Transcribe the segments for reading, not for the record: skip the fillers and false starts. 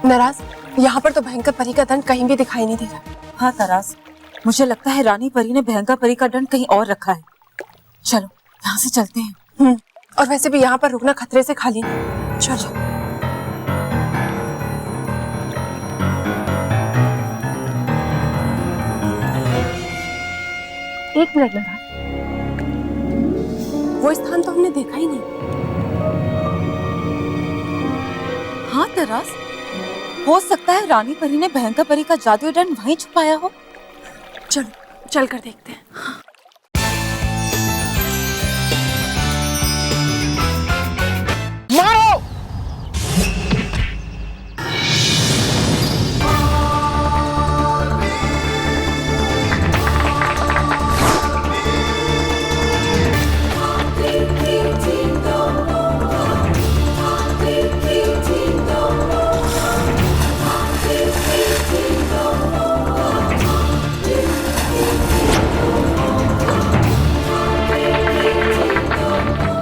नाराज, यहाँ पर तो भयंकर परी का दंड कहीं भी दिखाई नहीं दे रहा। हाँ तरास, मुझे लगता है रानी परी ने भयंकर परी का दंड कहीं और रखा है। चलो यहाँ से चलते हैं। और वैसे भी यहाँ पर रुकना खतरे से खाली नहीं। चलो। एक मिनट नाराज, वो स्थान तो हमने देखा ही नहीं। हाँ तरास, हो सकता है रानी परी ने भयंकर परी का जादुई दंड वहीं छुपाया हो। चलो चल कर देखते हैं। मारो!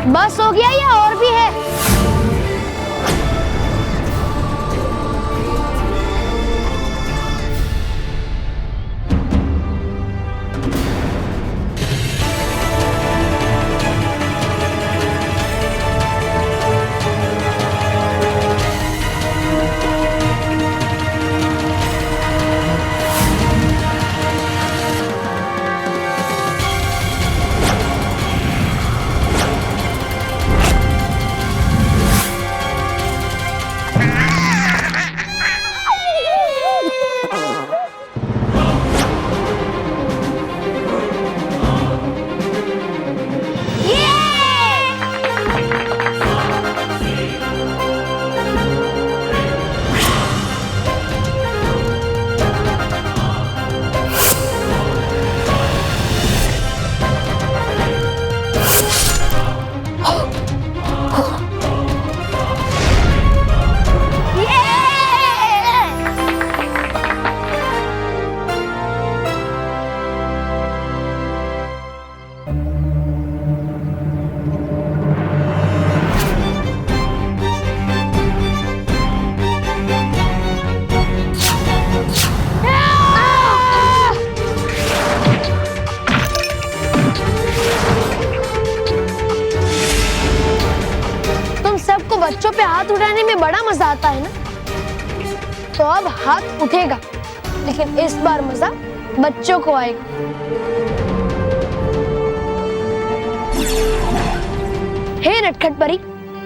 बस हो गया या और भी है? बच्चों पे हाथ उठाने में बड़ा मजा आता है ना, तो अब हाथ उठेगा, लेकिन इस बार मजा बच्चों को आएगा। हे नटखट परी,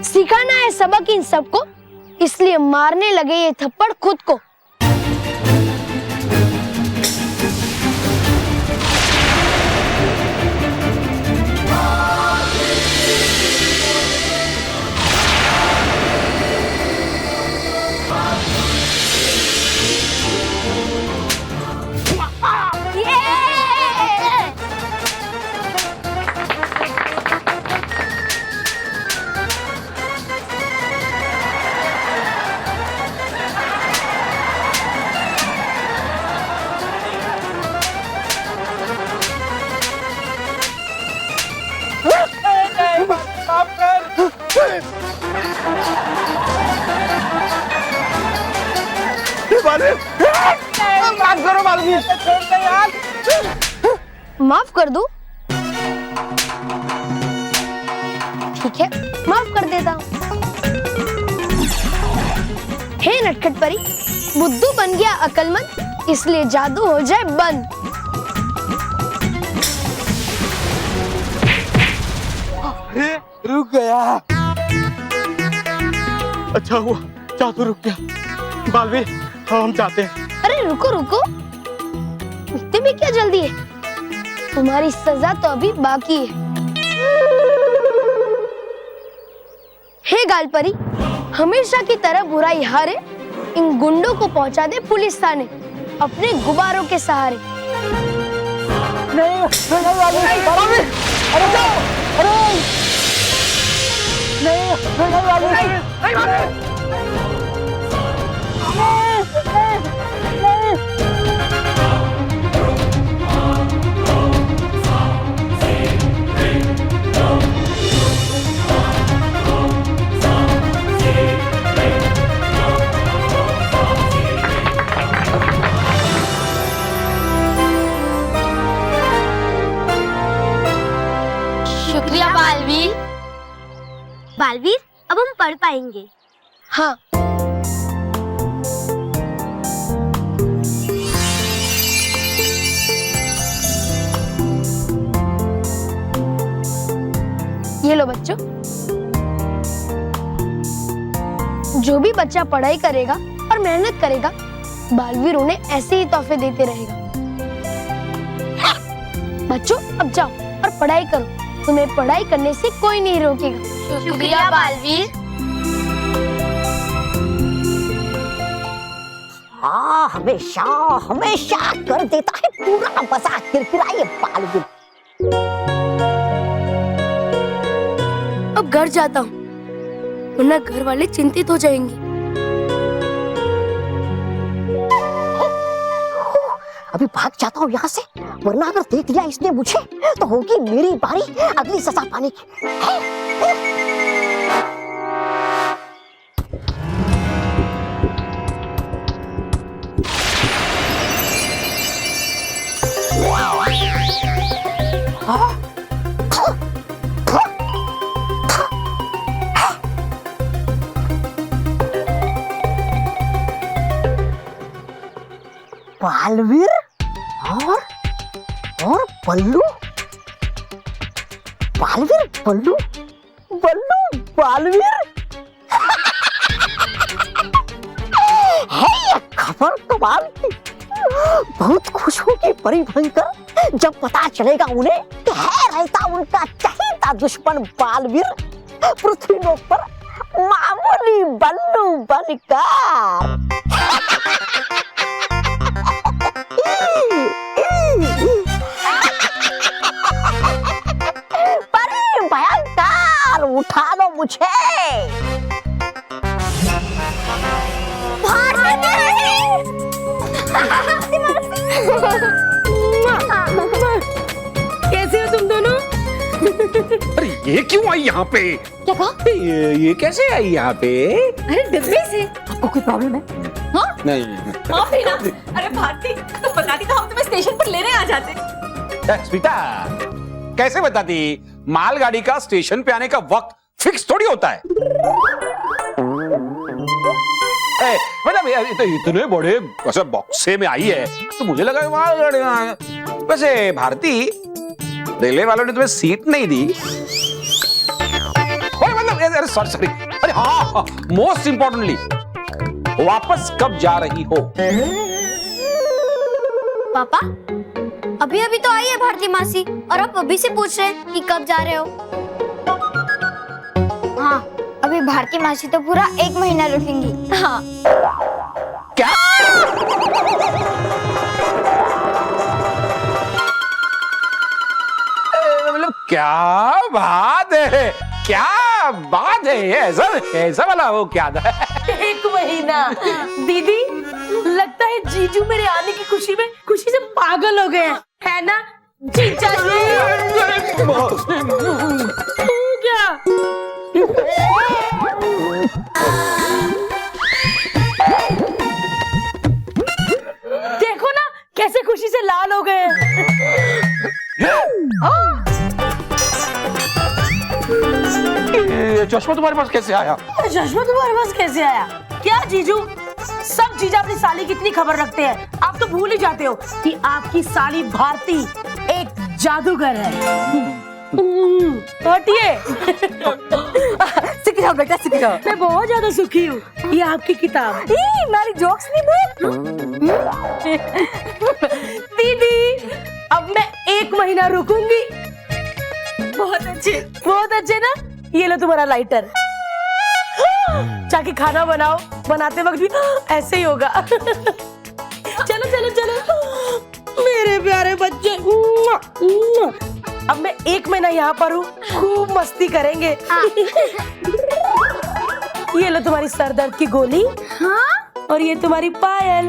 सिखाना है सबक इन सबको, इसलिए मारने लगे ये थप्पड़ खुद को। माफ करो बालवी, छोड़ दे यार। माफ कर दूं? ठीक है, माफ कर देता हूँ। हे नटखट परी, बुद्धू बन गया अकलमंद, इसलिए जादू हो जाए बंद। रुक गया। अच्छा हुआ जादू रुक गया। बालवी, हम जाते हैं। अरे रुको रुको, इतने में क्या जल्दी है? तुम्हारी सजा तो अभी बाकी है। हे गालपरी, हमेशा की तरह बुराई हारे, इन गुंडों को पहुंचा दे पुलिस थाने अपने गुब्बारों के सहारे। नहीं, बालवीर, अब हम पढ़ पाएंगे। हाँ। ये लो बच्चों, जो भी बच्चा पढ़ाई करेगा और मेहनत करेगा, बालवीर उन्हें ऐसे ही तोहफे देते रहेगा। बच्चों अब जाओ और पढ़ाई करो, तुम्हें पढ़ाई करने से कोई नहीं रोकेगा। शुक्रिया बालवीर। हाँ, हमेशा हमेशा कर देता है पूरा मजाक किरकिरा ये बालवीर। अब घर जाता हूँ, वरना घर वाले चिंतित हो जाएंगे। अभी भाग जाता हूँ यहाँ से, वरना अगर देख लिया इसने मुझे तो होगी मेरी बारी अगली सजा पाने की। बालवीर और बल्लू, बालवीर बल्लू, बल्लू बालवीर। है ये खबर कमाल की। बहुत खुश होगी परी भयंकर जब पता चलेगा उन्हें कि है रहता उनका चहेता दुश्मन बालवीर पृथ्वी लोक पर मामूली बल्लू बनकर। परी भयंकर उठा लो मुझे। कैसे हो तुम दोनों? अरे ये क्यों आई यहाँ पे? क्या कहा? ये कैसे आई यहाँ पे? अरे डिब्बे से आपको कोई प्रॉब्लम है? हाँ नहीं हाँ ना। अरे भारती तो बताती तो हम तुम्हें स्टेशन पर लेने आ जाते। स्मिता कैसे बताती? मालगाड़ी का स्टेशन पे आने का वक्त फिक्स थोड़ी होता है। मतलब इतने बड़े ऐसे बक्से में आई है तो मुझे लगा मालगाड़ी में आए। वैसे भारती, रेलवे वालों ने तुम्हें सीट नहीं दी? मतलब सॉरी, अरे हाँ, मोस्ट इंपॉर्टेंटली वापस कब जा रही हो? पापा, अभी अभी तो आई है भारती मासी और आप अभी से पूछ रहे हैं कि कब जा रहे हो। हाँ, अभी भारती मासी तो पूरा 1 महीना रुकेंगी। हाँ। क्या? मतलब क्या बात है, क्या बात है ये? ऐसा वाला वो क्या था? 1 महीना। दीदी, लगता है जीजू मेरे आने की खुशी से पागल हो गए हैं, है ना जीजा जी? क्या? देखो ना कैसे खुशी से लाल हो गए ये चश्मा तुम्हारे पास कैसे आया? चश्मा तुम्हारे पास कैसे आया? क्या जीजू, सब जीजा अपनी साली की इतनी खबर रखते हैं, आप तो भूल ही जाते हो कि आपकी साली भारती एक जादूगर है। हटिए। सीख जाओ बेटा, सीख जाओ। मैं बहुत ज्यादा सुखी हूँ। ये आपकी किताब। मेरी जोक्स नहीं बोल। दीदी, अब मैं 1 महीना रुकूंगी। बहुत अच्छे ना। ये लो तुम्हारा लाइटर, जाके खाना बनाओ, बनाते वक्त भी ऐसे ही होगा। चलो चलो चलो मेरे प्यारे बच्चे। अब मैं 1 महीना यहाँ पर हूँ, खूब मस्ती करेंगे। ये लो तुम्हारी सर दर्द की गोली। हाँ? और ये तुम्हारी पायल।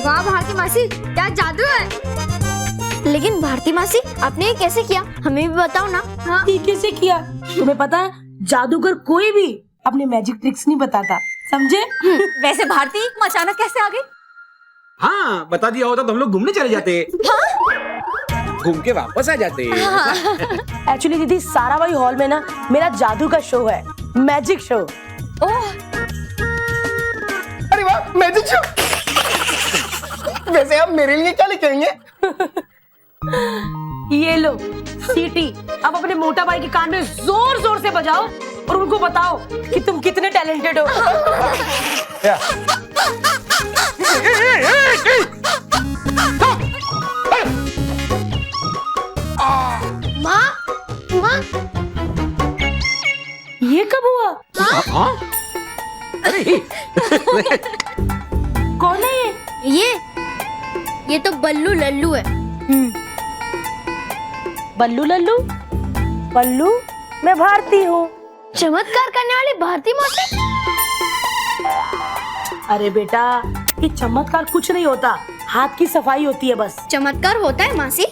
वाह भारती मासी, क्या जादू है। लेकिन भारती मासी, आपने ये कैसे किया? हमें भी बताओ ना। हाँ? ये कैसे किया? तुम्हें पता है जादूगर कोई भी अपने मैजिक ट्रिक्स नहीं बताता, समझे? वैसे भारती अचानक कैसे आ गई? हाँ, बता दिया होता तो हम लोग घूमने चले जाते। हाँ? घूम के वापस आ जाते। एक्चुअली दीदी साराभाई हॉल में ना मेरा जादू का शो है, मैजिक शो। अरे वाह, मैजिक शो। वैसे आप मेरे लिए क्या लेके आएंगे? ये लो सीटी, अब अपने मोटा भाई के कान में जोर जोर से बजाओ और उनको बताओ कि तुम कितने टैलेंटेड हो। माँ माँ ये कब हुआ? हाँ? अरे कौन है ये तो बल्लू लल्लू है। बल्लू लल्लू? बल्लू, मैं भारती हूँ। चमत्कार करने वाली भारती मौसी। अरे बेटा, ये चमत्कार कुछ नहीं होता, हाथ की सफाई होती है बस। चमत्कार होता है मासी?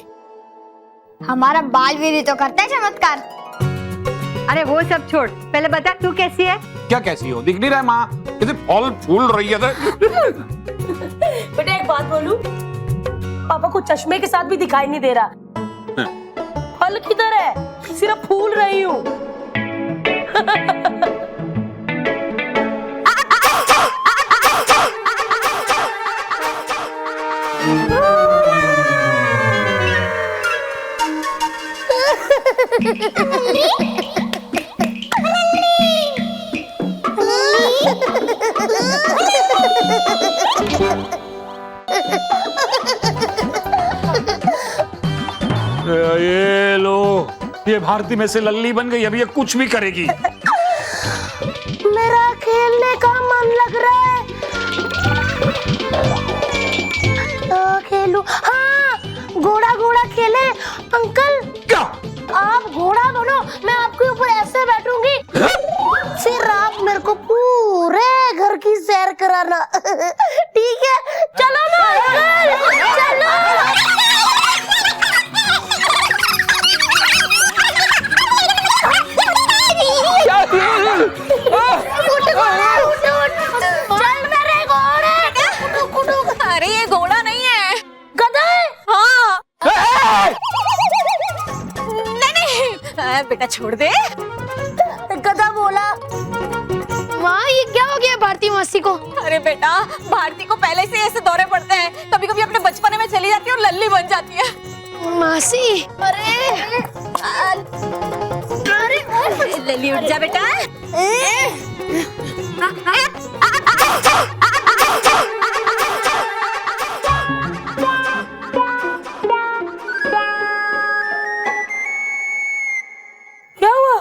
हमारा बालवीर ही तो करता है चमत्कार। अरे वो सब छोड़, पहले बता तू कैसी है? क्या कैसी हो? दिख नहीं रहा है माँ, कैसे फल फूल रही है। बेटा एक बात बोलूं, पापा को चश्मे के साथ भी दिखाई नहीं दे रहा। फल किधर है? सिर्फ फूल रही हूँ। ये लो, ये भारती में से लल्ली बन गई, अभी ये कुछ भी करेगी। मेरा खेलने का मन लग रहा है। खेलूं? हाँ, घोड़ा घोड़ा खेले। अंकल क्या? आप घोड़ा बनो, मैं आपके ऊपर ऐसे बैठूंगी, फिर आप मेरे को पूरे घर की सैर कराना। ठीक है, चलो ना अंकल, चलो। चल मेरे घोड़े। अरे ये घोड़ा नहीं है, गधा है। हाँ। नहीं बेटा छोड़ दे। गधा बोला। माँ ये क्या हो गया भारती मौसी को? अरे बेटा, भारती को पहले से ऐसे दौरे पड़ते हैं, कभी कभी अपने बचपने में चली जाती है और लल्ली बन जाती है। मासी लल्ली उठ जा बेटा। क्या हुआ?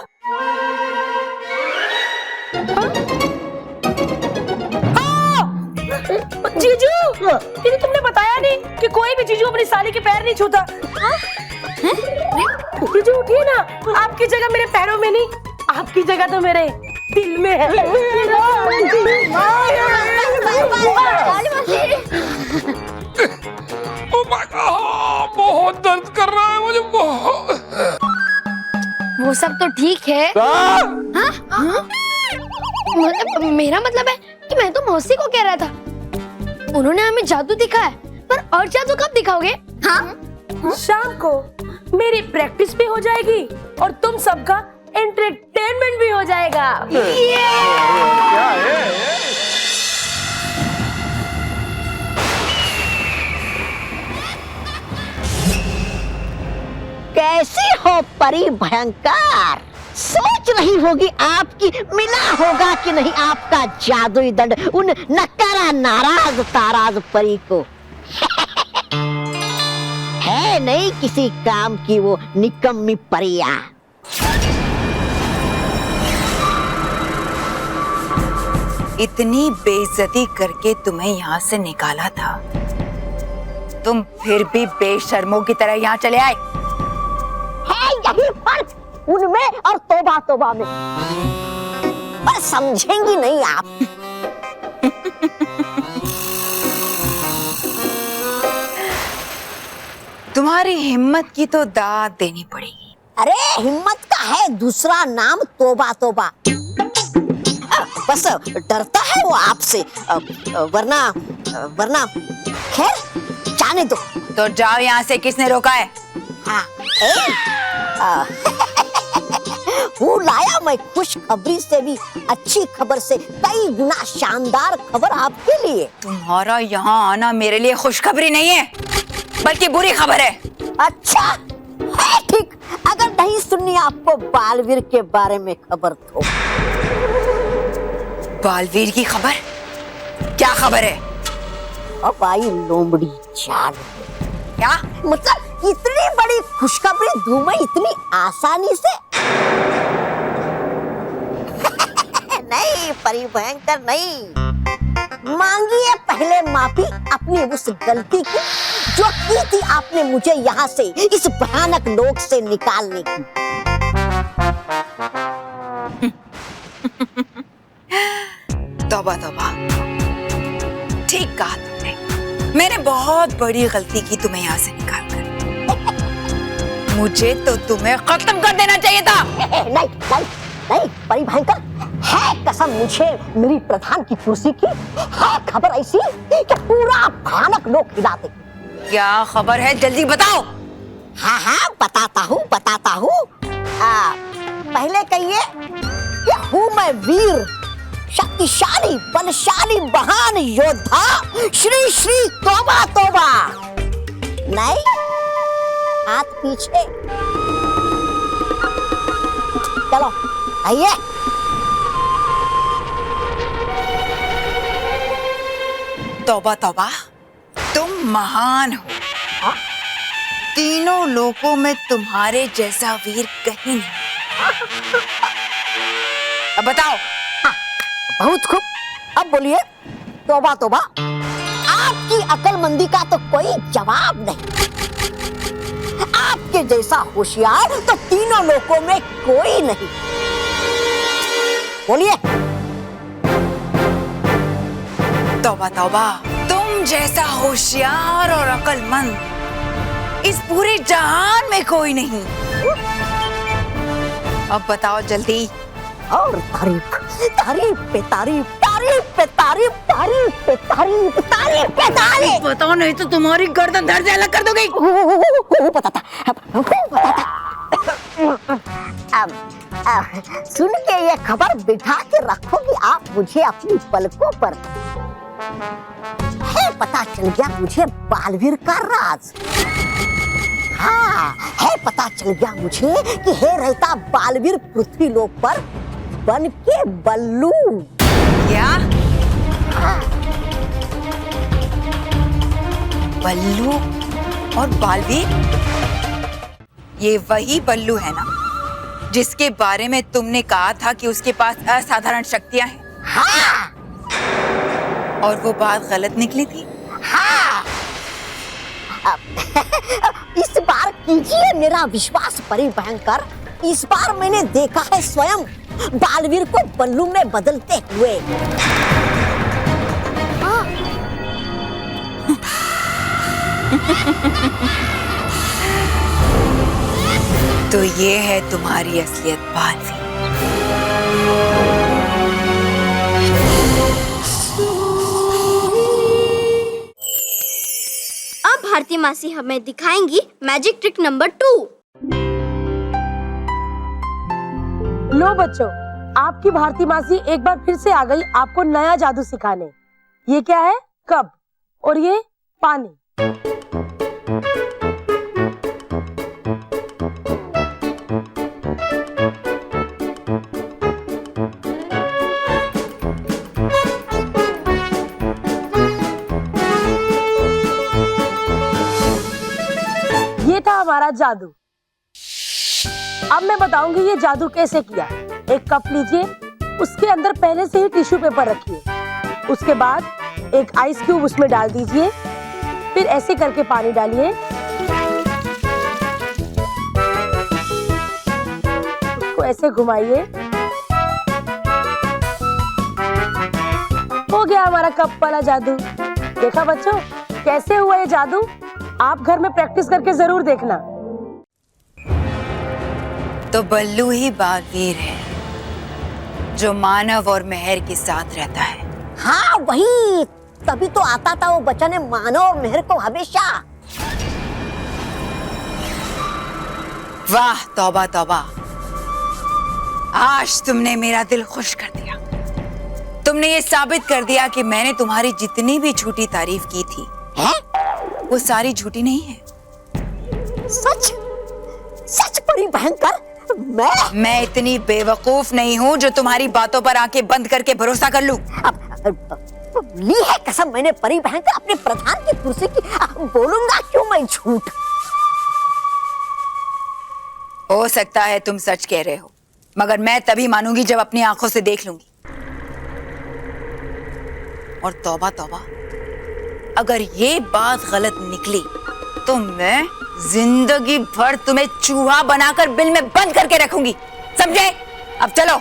जीजू, दीदी तुमने बताया नहीं कि कोई भी जीजू अपनी साली के पैर नहीं छूता। जीजू उठिए ना, आपकी जगह मेरे पैरों में नहीं, आपकी जगह तो मेरे दिल में है। बहुत दर्द कर रहा है मुझे, बहुत। वो सब तो ठीक है। हाँ? मेरा मतलब है कि मैं तो मौसी को कह रहा था, उन्होंने हमें जादू दिखाया, पर और जादू कब दिखाओगे? हाँ, शाम को मेरी प्रैक्टिस भी हो जाएगी और तुम सबका एंटरटेनमेंट भी हो जाएगा। कैसी हो परी भयंकर? सोच रही होगी आपकी मिला होगा कि नहीं आपका जादुई दंड उन नकारा नाराज ताराज परी को। है नहीं किसी काम की वो निकम्मी परिया। इतनी बेइज्जती करके तुम्हें यहाँ से निकाला था, तुम फिर भी बेशर्मों की तरह यहाँ चले आए। है यही फर्क उनमें और तोबा तोबा में, पर समझेंगी नहीं आप। तुम्हारी हिम्मत की तो दाद देनी पड़ेगी। अरे हिम्मत का है दूसरा नाम तोबा तोबा। बस डरता है वो आपसे, वरना खैर जाने दो। तो जाओ यहाँ से, किसने रोका है? हाँ, वो लाया मैं खुशखबरी से भी अच्छी खबर से कई गुना शानदार खबर आपके लिए। तुम्हारा यहाँ आना मेरे लिए खुशखबरी नहीं है, बल्कि बुरी खबर है। अच्छा है, ठीक। अगर नहीं सुननी आपको बालवीर के बारे में खबर तो। बालवीर की खबर? क्या खबर है? अब आई लोमड़ी चाल। क्या मतलब इतनी बड़ी खुशखबरी धूमे इतनी आसानी से? नहीं परी भयंकर नहीं। मांगिए पहले माफी अपनी उस गलती की जो की थी आपने मुझे यहाँ से, इस भयानक लोक से निकालने की। तौबा तौबा, ठीक कहा तुमने। मैंने बहुत बड़ी गलती की तुम्हें यहाँ से निकालकर। मुझे तो तुम्हें खत्म कर देना चाहिए था। नहीं नहीं नहीं परी भयंकर, है कसम मुझे मेरी प्रधान की कुर्सी की, है खबर ऐसी कि पूरा भयानक लोक हिला देगी। क्या खबर है, जल्दी बताओ। हाँ हाँ बताता हूँ। पहले कहिए कि हूँ मैं वीर, शक्तिशाली, बलशाली, महान योद्धा श्री श्री तोबा तोबा। नहीं, हाथ पीछे। चलो आइए। तौबा तौबा, तुम महान हो। हाँ? तीनों लोकों में तुम्हारे जैसा वीर कहीं नहीं। अब बताओ। बहुत खूब, अब बोलिए। तोबा तोबा, आपकी अकलमंदी का तो कोई जवाब नहीं। आपके जैसा होशियार तो तीनों लोकों में कोई नहीं। बोलिए। तौबा तौबा, तुम जैसा होशियार और अकलमंद इस पूरे जहान में कोई नहीं। अब बताओ जल्दी। और तारीफ तारीफ पे तारीफ, तारीफ पे तारीफ, तारीफ पे तारीफ, तारीफ पे तारीफ। बताओ नहीं तो तुम्हारी गर्दन धड़ से अलग कर दोगे। बताता। सुन के ये खबर बिठा के रखोगे आप मुझे अपनी पलकों पर। है पता चल गया मुझे बालवीर का राज। हाँ, है पता चल गया मुझे कि है रहता बालवीर पृथ्वी लोक पर बन के बल्लू। क्या? हाँ। बल्लू और बालवीर, ये वही बल्लू है ना जिसके बारे में तुमने कहा था कि उसके पास असाधारण शक्तियां हैं? हाँ। और वो बात गलत निकली थी? हाँ। इस बार कीजिए मेरा विश्वास परी भयंकर। इस बार मैंने देखा है स्वयं बालवीर को बल्लू में बदलते हुए। तो ये है तुम्हारी असलियत बालवीर। अब भारती मासी हमें दिखाएंगी मैजिक ट्रिक नंबर 2। लो बच्चों, आपकी भारती मासी एक बार फिर से आ गई आपको नया जादू सिखाने। ये क्या है? कप। और ये पानी। ये था हमारा जादू। अब मैं बताऊंगी ये जादू कैसे किया। एक कप लीजिए, उसके अंदर पहले से ही टिश्यू पेपर रखिए। उसके बाद एक आइस क्यूब उसमें डाल दीजिए, फिर ऐसे करके पानी डालिए, उसको ऐसे घुमाइए। हो गया हमारा कप वाला जादू। देखा बच्चों कैसे हुआ ये जादू? आप घर में प्रैक्टिस करके जरूर देखना। तो बल्लू ही बालवीर है जो मानव और मेहर के साथ रहता है। हाँ वही, तभी तो आता था वो बचन है मानव और मेहर को हमेशा। वाह तौबा तौबा, आज तुमने मेरा दिल खुश कर दिया। तुमने ये साबित कर दिया कि मैंने तुम्हारी जितनी भी झूठी तारीफ की थी वो सारी झूठी नहीं है। सच सच परी भयंकर, मैं इतनी बेवकूफ नहीं हूँ जो तुम्हारी बातों पर आंखें बंद करके भरोसा कर लूं। ली है कसम मैंने परी भयंकर अपने प्रधान की कुर्सी की, बोलूंगा क्यों मैं झूठ। हो सकता है तुम सच कह रहे हो, मगर मैं तभी मानूंगी जब अपनी आंखों से देख लूंगी। और तौबा तौबा, अगर ये बात गलत निकली तो मैं जिंदगी भर तुम्हें चूहा बनाकर बिल में बंद करके रखूंगी, समझे? अब चलो,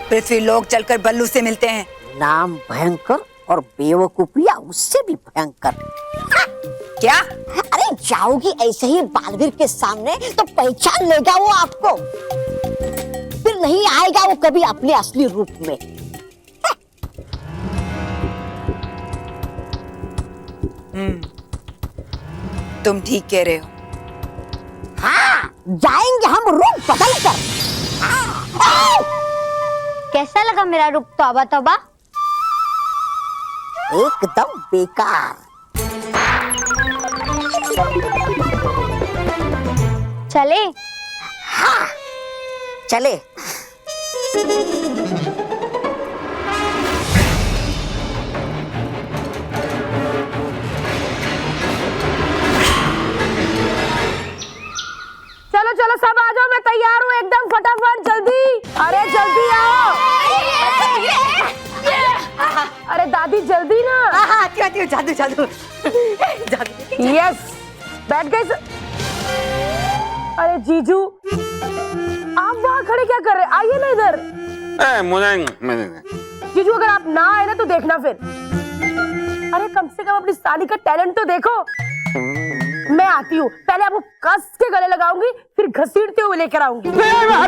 पृथ्वी लोक चलकर बल्लू से मिलते हैं। नाम भयंकर और बेवकूफिया उससे भी भयंकर। क्या? अरे जाओगी ऐसे ही बालवीर के सामने तो पहचान लेगा वो आपको, फिर नहीं आएगा वो कभी अपने असली रूप में। तुम ठीक कह रहे हो। हाँ, जाएंगे हम रूप बदल कर। कैसा लगा मेरा रूप तौबा तौबा? एकदम बेकार। चले? हाँ चले। चलो चलो सब आ जाओ, मैं तैयार हूँ एकदम, फटाफट जल्दी। अरे जल्दी आओ। अरे दादी जल्दी ना। क्यों जादू जादू जादू। यस, बैठ गए। अरे जीजू, आप वहाँ खड़े क्या कर रहे? आइए ना इधर। जीजू अगर आप ना आए ना तो देखना फिर। अरे कम से कम अपनी साली का टैलेंट तो देखो। मैं आती हूँ, पहले आपको कस के गले लगाऊंगी, फिर घसीटते हुए लेकर आऊंगी। आइए ना आ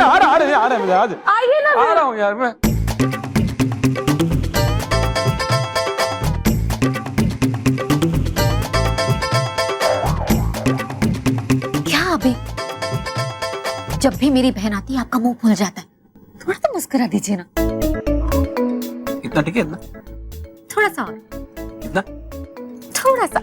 रहा हूँ यार मैं। क्या अभी जब भी मेरी बहन आती है आपका मुंह फूल जाता है? थोड़ा तो मुस्कुरा दीजिए ना। इतना ठीक है? इतना थोड़ा सा और, इतना थोड़ा सा।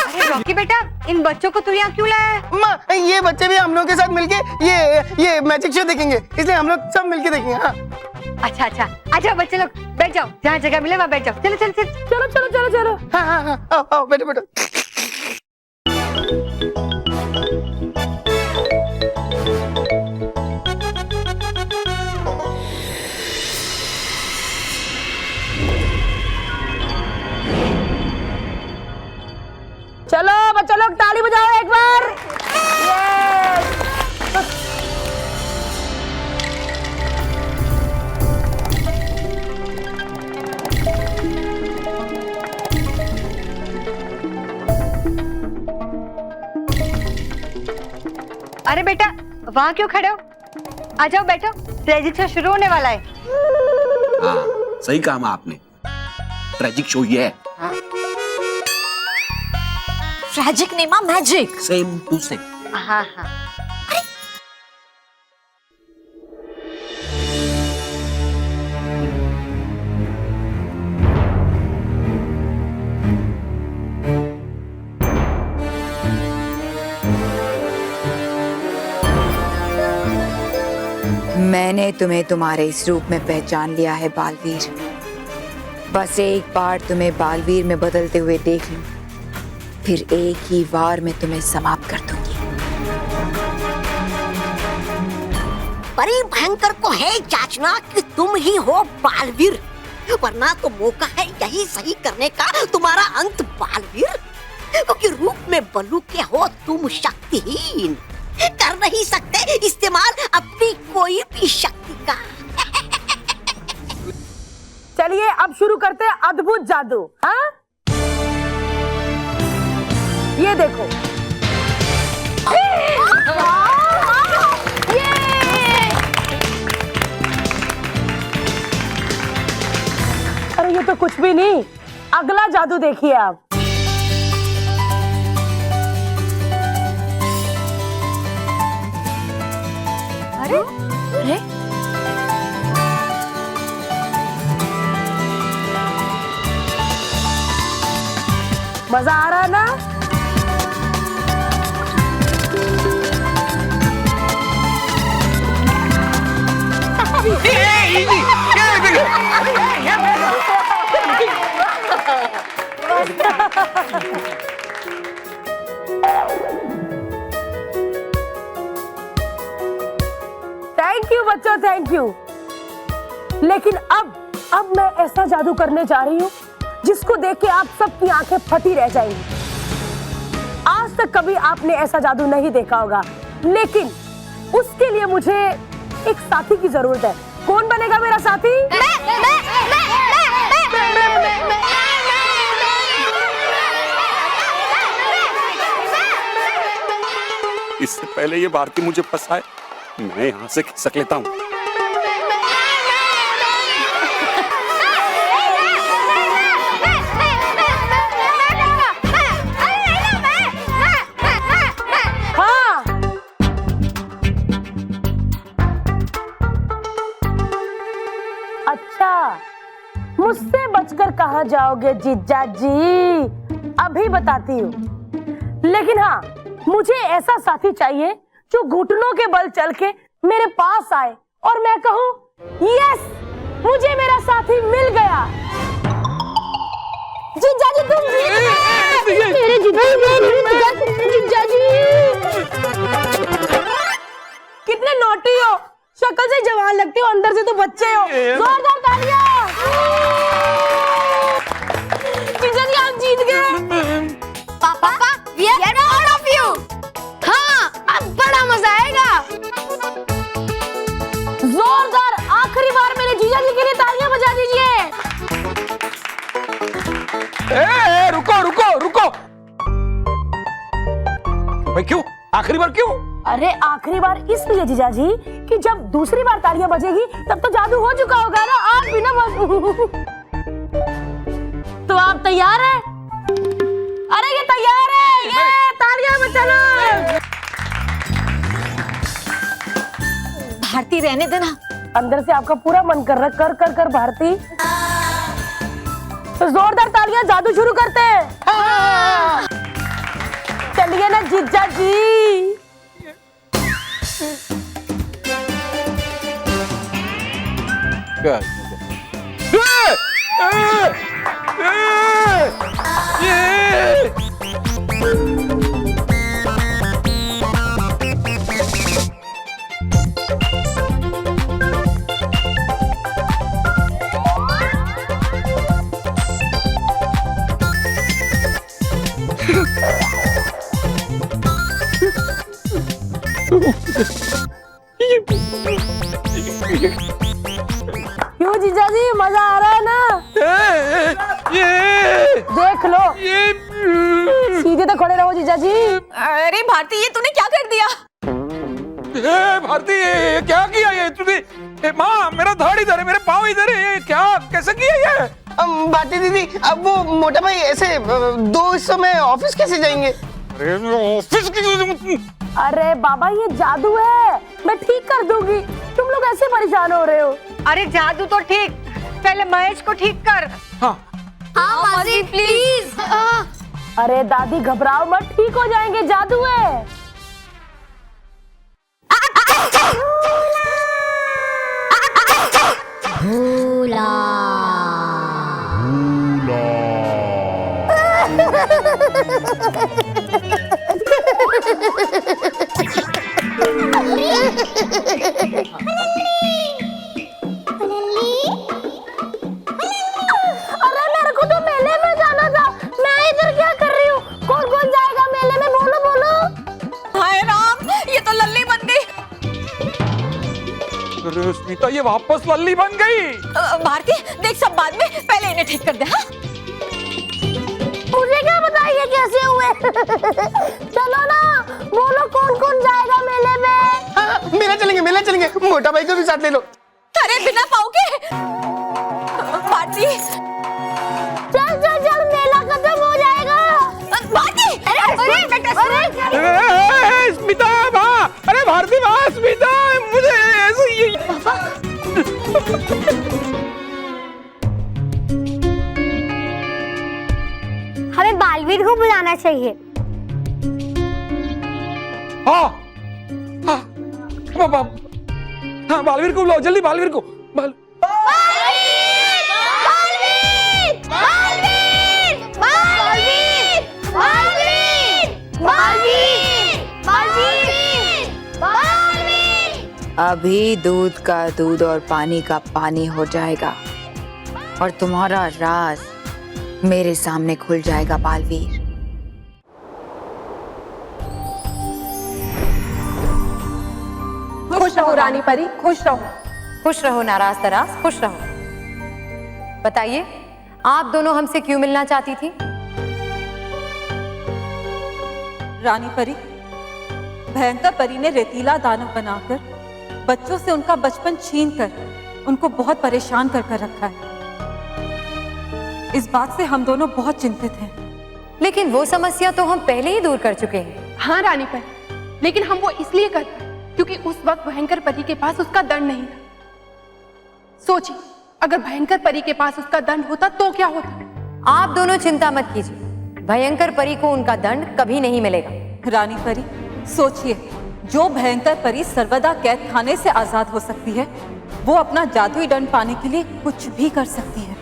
अरे रॉकी बेटा, इन बच्चों को तू यहाँ क्यों लाया है? माँ, ये बच्चे भी हम लोग के साथ मिलके ये मैजिक शो देखेंगे, इसलिए हम लोग सब मिलके देखेंगे। हाँ अच्छा अच्छा, अच्छा बच्चे लोग बैठ जाओ, जहाँ जगह मिले वहाँ बैठ जाओ। चलो चलो चलो चलो चलो चलो चलो। हाँ हाँ हाँ, आओ आओ बैठो बैठो। चलो बच्चों लोग ताली बजाओ एक बार। अरे बेटा वहाँ क्यों खड़े हो? आ जाओ बैठो, ट्रेजिक शो शुरू होने वाला है। हाँ सही कहा आपने, ट्रेजिक शो ये है। ट्रेजिक नहीं माँ, मैजिक। Same to same. हाँ हाँ। मैंने तुम्हें तुम्हारे इस रूप में पहचान लिया है बालवीर। बस एक बार तुम्हें बालवीर में बदलते हुए देख लूं, फिर एक ही वार में तुम्हें समाप्त कर दूंगी। परी भयंकर को है जांचना कि तुम ही हो बालवीर, वरना तो मौका है यही सही करने का तुम्हारा अंत बालवीर, क्योंकि रूप में बल्लू के हो तुम शक्तिहीन, कर नहीं सकते इस्तेमाल अपनी कोई भी शक्ति का। चलिए अब शुरू करते हैं अद्भुत जादू। हाँ ये देखो। अरे ये तो कुछ कुछ भी नहीं, अगला जादू देखिए आप। अरे मजा आ रहा है ना? थैंक यू बच्चों, थैंक यू। लेकिन अब मैं ऐसा जादू करने जा रही हूँ जिसको देख के आप सबकी आंखें फटी रह जाएंगी। आज तक कभी आपने ऐसा जादू नहीं देखा होगा, लेकिन उसके लिए मुझे एक साथी की जरूरत है। कौन बनेगा मेरा साथी? इससे पहले ये भारती मुझे फंसाए, मैं यहाँ से खिसक लेता हूँ। हाँ, अच्छा, मुझसे बचकर कहाँ जाओगे जीजा जी? अभी बताती हूँ। लेकिन हाँ, मुझे ऐसा साथी चाहिए जो घुटनों के बल चल के मेरे पास आए और मैं कहूँ यस, मुझे मेरा साथी मिल गया। जीजा जी तुम जीत गए। मेरे जीजा जी कितने नोटी हो, शक्ल से जवान लगते हो, अंदर से तो बच्चे हो। जोरदार तालियां। जीजा जी आप जीत गए। पापा we are proud of you। हाँ, अब बड़ा मजा आएगा। जोरदार आखिरी बार मेरे जीजा जी के लिए तालियां बजा दीजिए। रुको रुको रुको भाई, क्यों आखिरी बार क्यों? अरे आखिरी बार इसलिए जीजा जी कि जब दूसरी बार तालियां बजेगी तब तो जादू हो चुका होगा ना। आप भी ना तो आप तैयार हैं? अरे ये तैयार है, ये तालियां बजा लो। भारती रहने देना। अंदर से आपका पूरा मन कर रहा कर कर कर भारती। तो जोरदार तालियां, जादू शुरू करते हैं। चलिए ना जीजा जी। क्या? क्यों जीजा जी, मजा आ रहा है ना? देख लो, सीधे तो खड़े रहो जीजा जी। अरे भारती, ये तूने क्या कर दिया? भारती, ये क्या किया ये तूने? माँ, मेरा धड़ इधर है, मेरे पाँव इधर है, ये क्या कैसे किया ये? भारती दीदी, अब वो मोटा भाई ऐसे दो हिस्सों में ऑफिस कैसे जाएंगे? अरे ऑफिस की, अरे बाबा ये जादू है, मैं ठीक कर दूंगी। तुम लोग ऐसे परेशान हो रहे हो। अरे जादू तो ठीक, पहले महेश को ठीक कर। हाँ मासी प्लीज। अरे दादी घबराओ मत, ठीक हो जाएंगे, जादू है। अरे मेरे को तो मेले में जाना था, मैं इधर क्या कर रही हूँ? कौन कौन जाएगा मेले में? बोलो बोलो। हाय राम, ये तो लल्ली बन गई। अरे स्मिता, ये वापस लल्ली बन गई। भारती देख, सब बाद में, पहले इन्हें ठीक कर दे। हाँ? मुझे क्या पता ये कैसे हुए? चलो ना, बोलो कौन कौन जाएगा मेले में? हाँ, मेला चलेंगे, मोटा भाई को भी साथ ले लो। अरे बिना पाँव के। भारती बालवीर को बुलाना चाहिए। हाँ हाँ हाँ, बालवीर को बुलाओ जल्दी, बालवीर को। अभी दूध का दूध और पानी का पानी हो जाएगा और तुम्हारा राज मेरे सामने खुल जाएगा बालवीर। खुश रहो रानी परी, खुश रहो। खुश रहो नाराज तराज, खुश रहो। बताइए, आप दोनों हमसे क्यों मिलना चाहती थी? रानी परी, भयंकर परी ने रेतीला दानव बनाकर बच्चों से उनका बचपन छीनकर उनको बहुत परेशान कर रखा है। इस बात से हम दोनों बहुत चिंतित हैं। लेकिन वो समस्या तो हम पहले ही दूर कर चुके हैं। हाँ रानी परी, लेकिन हम वो इसलिए करते क्योंकि उस वक्त भयंकर परी के पास उसका दंड नहीं था। सोचिए, अगर भयंकर परी के पास उसका दंड होता तो क्या होता? आप दोनों चिंता मत कीजिए, भयंकर परी को उनका दंड कभी नहीं मिलेगा। रानी परी, सोचिए, जो भयंकर परी सर्वदा कैद खाने से आजाद हो सकती है, वो अपना जादुई दंड पाने के लिए कुछ भी कर सकती है।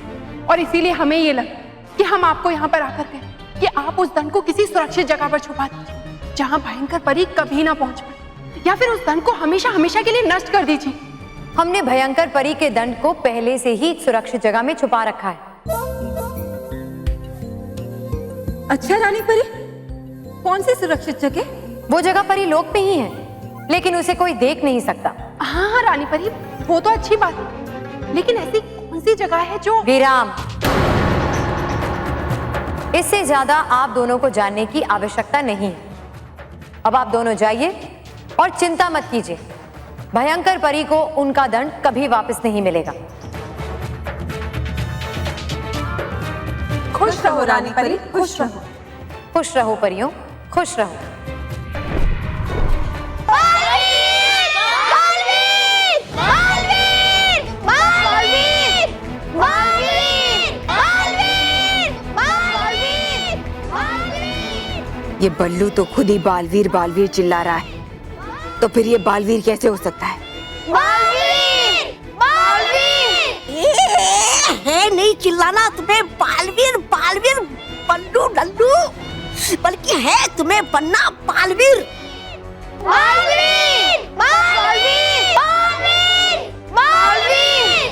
और इसीलिए हमें ये लगा कि हम आपको यहाँ पर आकर कहें कि आप उस दंड को किसी सुरक्षित जगह पर छुपा दीजिए, जहाँ भयंकर परी कभी ना पहुंच पाए, या फिर उस दंड को हमेशा हमेशा के लिए नष्ट कर दीजिए। हमने भयंकर परी के दंड को पहले से ही सुरक्षित जगह में छुपा रखा है। अच्छा रानी परी, कौन सी सुरक्षित जगह? वो जगह परी लोक में ही है, लेकिन उसे कोई देख नहीं सकता। हाँ हाँ रानी परी, वो तो अच्छी बात है, लेकिन ऐसी कौन सी जगह है जो... विराम। इससे ज्यादा आप दोनों को जानने की आवश्यकता नहीं है। अब आप दोनों जाइए और चिंता मत कीजिए, भयंकर परी को उनका दंड कभी वापस नहीं मिलेगा। खुश रहो रानी परी, खुश रहो। खुश रहो परियों, खुश रहो। ये बल्लू तो खुद ही बालवीर बालवीर चिल्ला रहा है, तो फिर ये बालवीर कैसे हो सकता है? बालवीर! बालवीर! है नहीं चिल्लाना तुम्हें, बालवीर बालवीर बल्लू डल्लू, बल्कि है तुम्हें बनना बालवीर। बालवीर! बालवीर! बालवीर! बालवीर!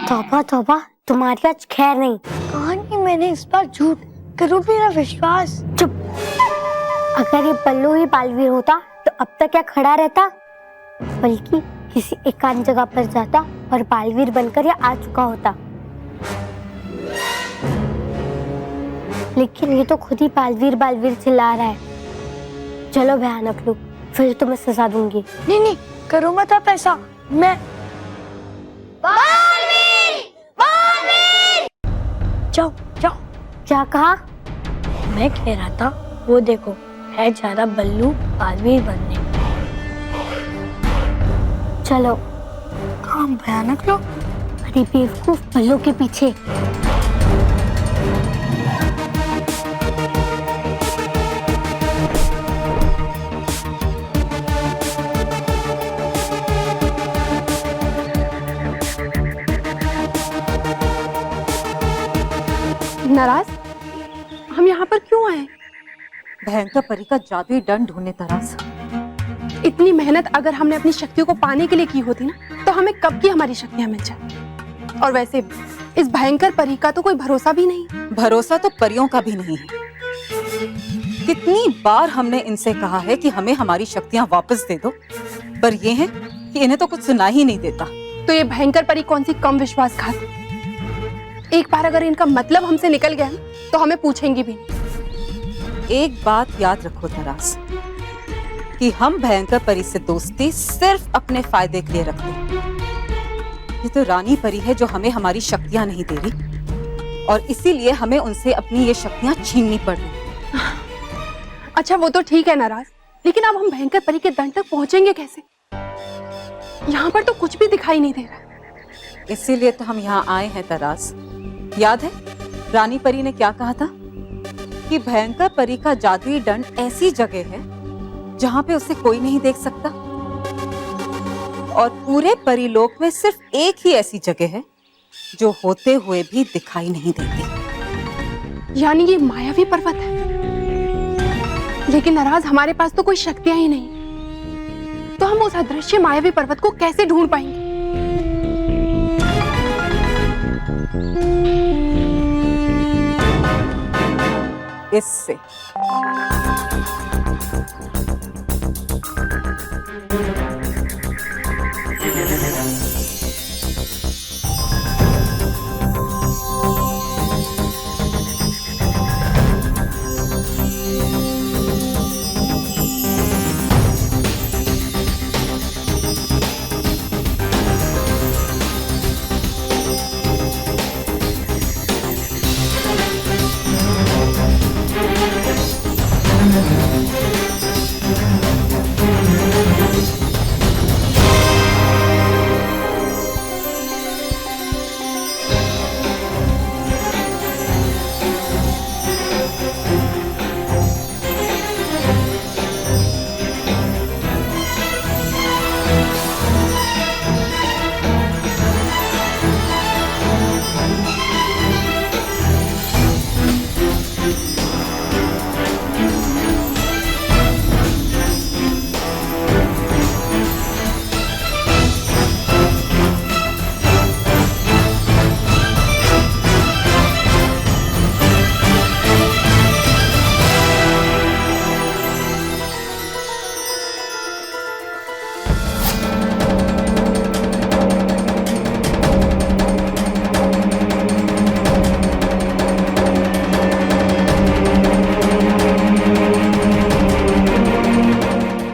तौबा तौबा, तुम्हारी आज खैर नहीं। कहानी मैंने इस बार झूठ, करो मेरा विश्वास। चुप। अगर ये बल्लू ही बालवीर होता तो अब तक क्या खड़ा रहता, बल्कि किसी एकांत जगह पर जाता और बालवीर बनकर ये आ चुका होता। लेकिन ये तो खुद ही बालवीर बालवीर चिल्ला रहा है। चलो भयानक लोग, फिर तो मैं सजा दूंगी। नहीं नहीं, करो मत आप ऐसा। मैं बालवीर! बालवीर! जाओ जाओ। क्या कहा? मैं कह रहा था, वो देखो है ज्यादा बल्लू बालवीर बनने। चलो काम भयानक लोग, अरे बेवकूफ बल्लू के पीछे। नाराज, हम यहाँ पर क्यों आए? भयंकर परी का जादुई दंड ढूंढने तरास। इतनी मेहनत अगर हमने अपनी शक्तियों को पाने के लिए की होती ना, तो हमें कब की हमारी शक्तियां मिल जाती। और वैसे इस भयंकर परी का तो कोई भरोसा भी नहीं। भरोसा तो परियों का भी नहीं है। कितनी बार हमने इनसे कहा है कि हमें हमारी शक्तियां वापस दे दो, पर ये है कि इन्हें तो कुछ सुना ही नहीं देता। तो ये भयंकर परी कौन सी कम विश्वासघात? एक बार अगर इनका मतलब हमसे निकल गया तो हमें पूछेंगी भी नहीं। एक बात याद रखो तरास, कि हम भयंकर परी से दोस्ती सिर्फ अपने फायदे के लिए रखते हैं। ये तो रानी परी है जो हमें हमारी शक्तियां नहीं दे रही, और इसीलिए हमें उनसे अपनी ये शक्तियां छीननी पड़ रही। अच्छा वो तो ठीक है नाराज, लेकिन अब हम भयंकर परी के दंड तक पहुंचेंगे कैसे? यहाँ पर तो कुछ भी दिखाई नहीं दे रहा। इसीलिए तो हम यहाँ आए हैं तरास। याद है रानी परी ने क्या कहा था कि भयंकर परी का जादुई दंड ऐसी जगह है जहां पे उसे कोई नहीं देख सकता, और पूरे परीलोक में सिर्फ एक ही ऐसी जगह है जो होते हुए भी दिखाई नहीं देती। यानी ये मायावी पर्वत है। लेकिन नाराज हमारे पास तो कोई शक्तियां ही नहीं, तो हम उस अदृश्य मायावी पर्वत को कैसे ढूंढ पाएंगे? इससे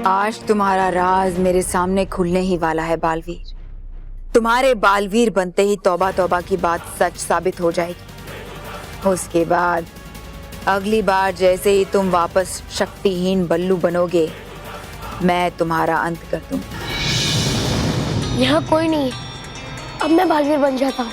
आज तुम्हारा राज मेरे सामने खुलने ही वाला है बालवीर। तुम्हारे बालवीर बनते ही तौबा तौबा की बात सच साबित हो जाएगी। उसके बाद अगली बार जैसे ही तुम वापस शक्तिहीन बल्लू बनोगे, मैं तुम्हारा अंत कर दूंगी। यहाँ कोई नहीं है, अब मैं बालवीर बन जाता हूँ।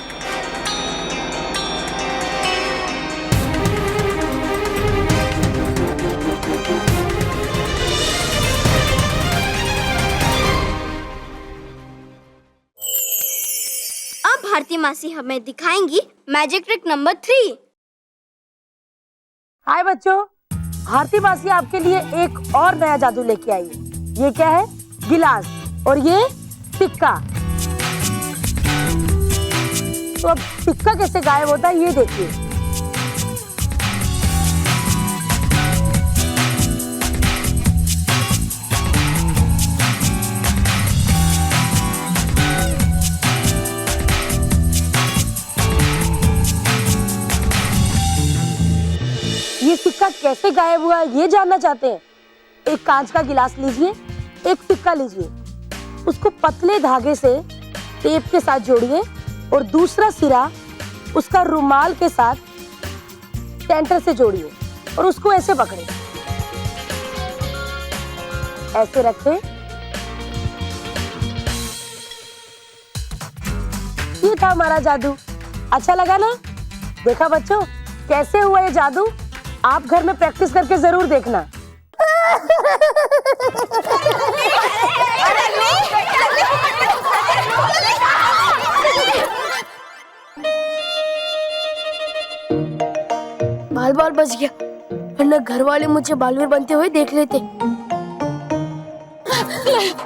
अब भारती मासी हमें दिखाएंगी मैजिक ट्रिक नंबर 3। हाय बच्चों, भारती मासी आपके लिए एक और नया जादू लेके आई है। ये क्या है? गिलास, और ये सिक्का। तो अब सिक्का कैसे गायब होता है ये देखिए। ये सिक्का कैसे गायब हुआ ये जानना चाहते हैं? एक कांच का गिलास लीजिए, एक सिक्का लीजिए, उसको पतले धागे से टेप के साथ जोड़िए और दूसरा सिरा उसका रुमाल के साथ सेंटर से जोड़िए और उसको ऐसे पकड़े, ऐसे रखें। ये था हमारा जादू। अच्छा लगा ना? देखा बच्चों कैसे हुआ ये जादू? आप घर में प्रैक्टिस करके जरूर देखना। बाल बच गया, वरना घर वाले मुझे बालवीर बनते हुए देख लेते।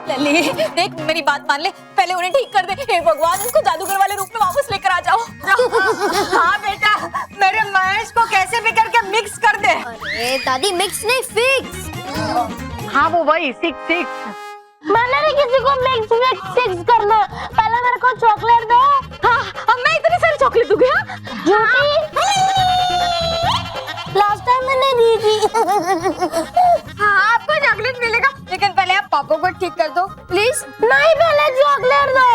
लल्ली, देख मेरी बात मान ले, पहले उन्हें ठीक कर दे। हे भगवान, उसको जादूगर वाले रूप में वापस लेकर आ जाओ। हाँ बेटा, मेरे महेश को कैसे भी करके मिक्स कर दे। अरे दादी, मिक्स नहीं फिक्स। हाँ वो वही सिक्स। मैंने नहीं किसी को मिक्स करना। पहले मेरे को चॉकलेट दो। हाँ, अब मैं इतनी सारी चॉकलेट दूंगी। झूठी, लास्ट टाइम मैंने दी थी। हाँ आपको चॉकलेट मिलेगा, लेकिन पहले आप पापा को ठीक कर दो प्लीज। नहीं, पहले चॉकलेट दो।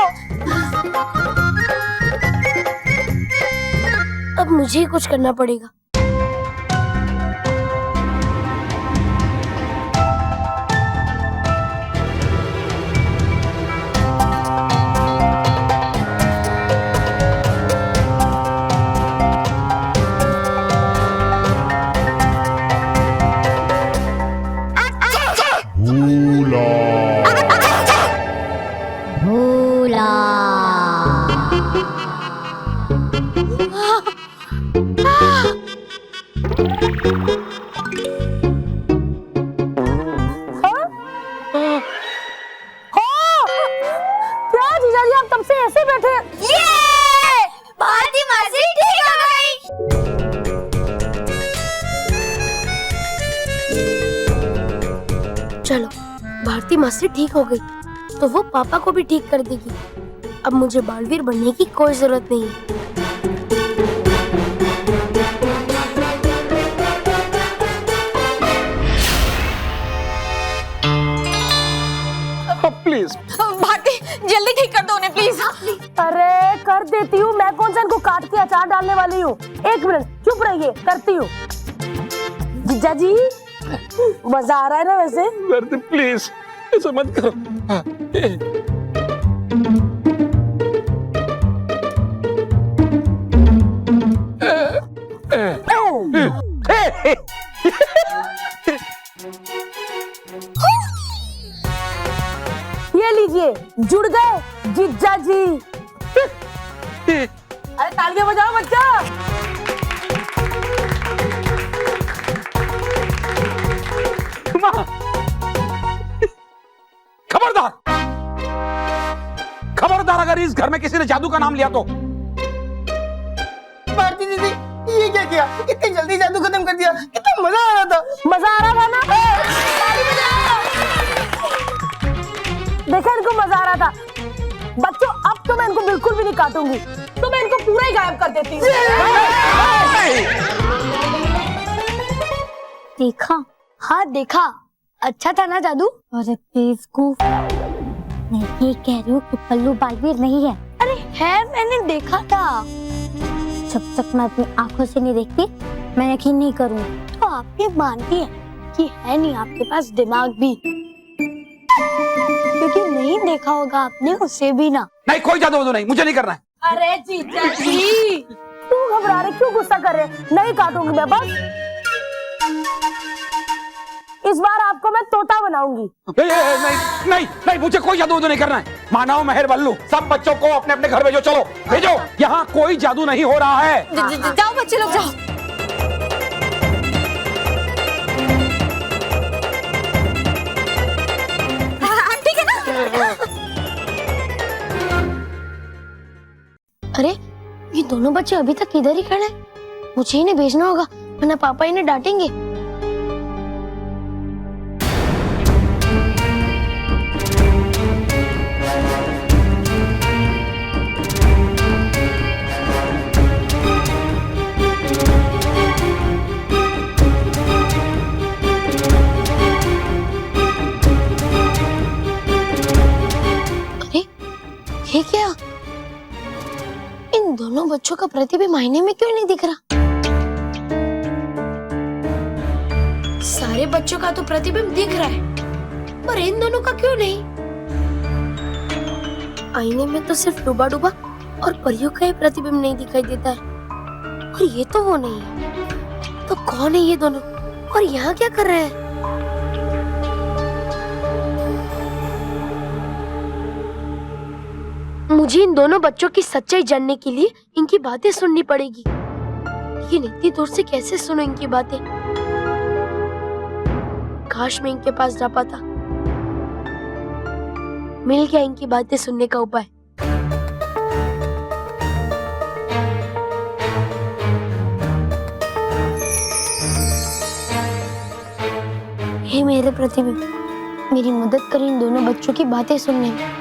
अब मुझे ही कुछ करना पड़ेगा। क्या जीजा जी आप तब से ऐसे बैठे हैं? भारती मासी ठीक हो गई। चलो भारती मासी ठीक हो गई तो वो पापा को भी ठीक कर देगी। अब मुझे बालवीर बनने की कोई जरूरत नहीं है। प्लीज भारती जल्दी ठीक कर दो उन्हें प्लीज। अरे कर देती हूँ, मैं कौन सा इनको काट के अचार डालने वाली हूँ। एक मिनट चुप रहिए, करती हूँ। जीजा जी मजा आ रहा है ना वैसे? भारती प्लीज ऐसा मत करो। ये लीजिए, जुड़ गए जीजा जी। अरे तालियां बजाओ बच्चा। खबरदार, खबरदार अगर इस घर में किसी ने जादू का नाम लिया तो। भारती दीदी ये क्या किया? इतनी जल्दी जादू खत्म कर दिया। कितना मजा आ रहा था। मजा आ रहा था ना? देखा इनको मजा आ रहा था। बच्चों अब तो मैं इनको बिल्कुल भी नहीं काटूंगी, तो मैं इनको पूरा ही गायब कर देती हूँ। देखा? हाँ देखा, अच्छा था ना जादू? अरे बेवकूफ, मैं ये कह रही हूँ कि पल्लू बालवीर नहीं है। अरे है, मैंने देखा था। जब तक मैं अपनी आंखों से नहीं देखती मैं यकीन नहीं करूँगी। तो आप ये मानती है कि है नहीं आपके पास दिमाग भी? क्योंकि नहीं देखा होगा आपने उसे भी ना। नहीं कोई जादू वादू नहीं, मुझे नहीं करना है। अरे जीजा जी क्यों घबरा रहे, क्यों गुस्सा कर रहे? नहीं काटूंगी मैं, बस इस बार आपको मैं तोता बनाऊंगी। नहीं नहीं नहीं, मुझे कोई जादू वादू नहीं करना है। मानव मेहर बल्लू, सब बच्चों को अपने अपने घर भेजो। चलो भेजो, यहाँ कोई जादू नहीं हो रहा है। जाओ बच्चे लोग जाओ। ठीक है ना? अरे ये दोनों बच्चे अभी तक इधर ही खड़े हैं। मुझे इन्हें भेजना होगा वरना पापा इन्हें डांटेंगे। अरे ये क्या? इन दोनों बच्चों का प्रतिबिंब आईने में क्यों नहीं दिख रहा? सारे बच्चों का तो प्रतिबिंब दिख रहा है, पर इन दोनों का क्यों नहीं? आईने में तो सिर्फ डूबा डूबा और परियों का ही प्रतिबिंब नहीं दिखाई देता है, और ये तो वो नहीं है। तो कौन है ये दोनों और यहाँ क्या कर रहे हैं? मुझे इन दोनों बच्चों की सच्चाई जानने के लिए इनकी बातें सुननी पड़ेगी। लेकिन इतनी दूर से कैसे सुनो इनकी बातें? काश मैं इनके पास जा पाता। मिल गया इनकी बातें सुनने का उपाय। हे मेरे प्रतिबिंब, मेरी मदद कर इन दोनों बच्चों की बातें सुनने में।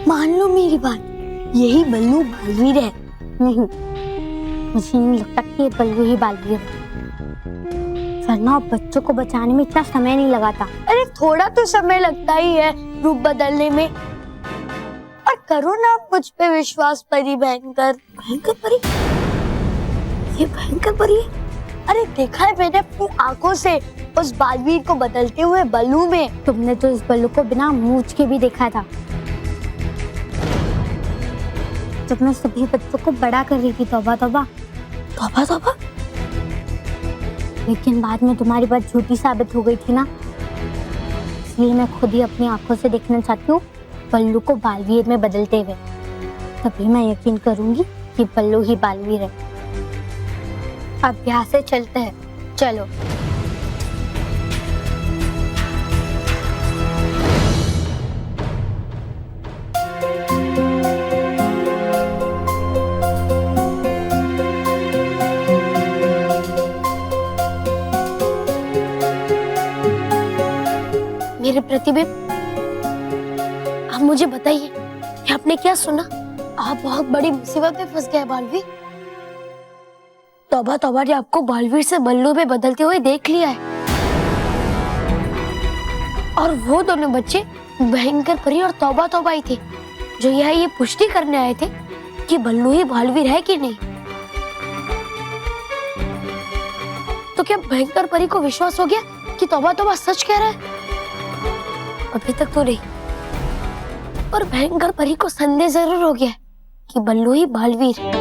मान लो मेरी बात, यही बल्लू बालवीर है। नहीं, मुझे नहीं लगता कि ये पल्लू ही बालवीर है। वरना बच्चों को बचाने में इतना समय नहीं लगा था। अरे थोड़ा तो समय लगता ही है रूप बदलने में। और करो ना आप मुझ पे विश्वास परी भयंकर। भयंकर परी? ये भयंकर परी है? अरे देखा है मैंने अपनी आंखों से उस बालवीर को बदलते हुए बल्लू में। तुमने तो इस बल्लू को बिना मूंछ के भी देखा था जब मैं सभी बच्चों को बड़ा कर रही थी। तौबा तौबा तौबा तौबा। लेकिन बाद में तुम्हारी बात झूठी साबित हो गई थी ना, इसलिए मैं खुद ही अपनी आंखों से देखना चाहती हूँ बल्लू को बालवीर में बदलते हुए। तभी मैं यकीन करूंगी कि बल्लू ही बालवीर है। अब यहाँ से चलते हैं, चलो। मेरे प्रतिबिंब, आप मुझे बताइए कि आपने क्या सुना? आप बहुत बड़ी मुसीबत में फंस गए बालवीर। तौबा तौबा ने आपको बालवीर से बल्लू में बदलते हुए देख लिया है। और वो दोनों बच्चे भयंकर परी और तौबा तौबा ही थे जो यहाँ ये पुष्टि करने आए थे कि बल्लू ही बालवीर है कि नहीं। तो क्या भयंकर परी को विश्वास हो गया कि तौबा तौबा सच कह रहा है? अभी तक तो नहीं, पर भयंकर परी को संदेह जरूर हो गया कि बल्लू ही बालवीर है।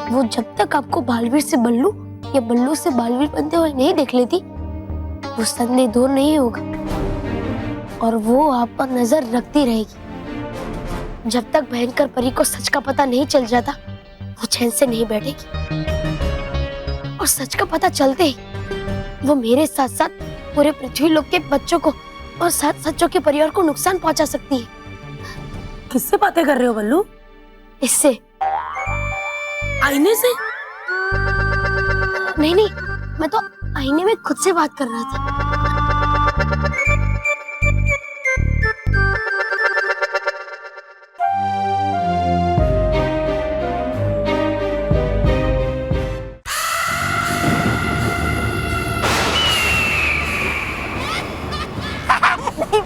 वो जब तक आपको बालवीर से बल्लू या बल्लू से बालवीर बनते हुए नहीं देख लेती, वो संदेह दूर नहीं होगा और वो आप पर नजर रखती रहेगी। जब तक भयंकर परी को सच का पता नहीं चल जाता, वो चैन से नहीं बैठेगी। और सच का पता चलते ही वो मेरे साथ साथ पूरे पृथ्वी लोक के बच्चों को और साथ सच्चों के परिवार को नुकसान पहुंचा सकती है। किससे बातें कर रहे हो बल्लू? इससे। आईने से? नहीं, मैं तो आईने में खुद से बात कर रहा था।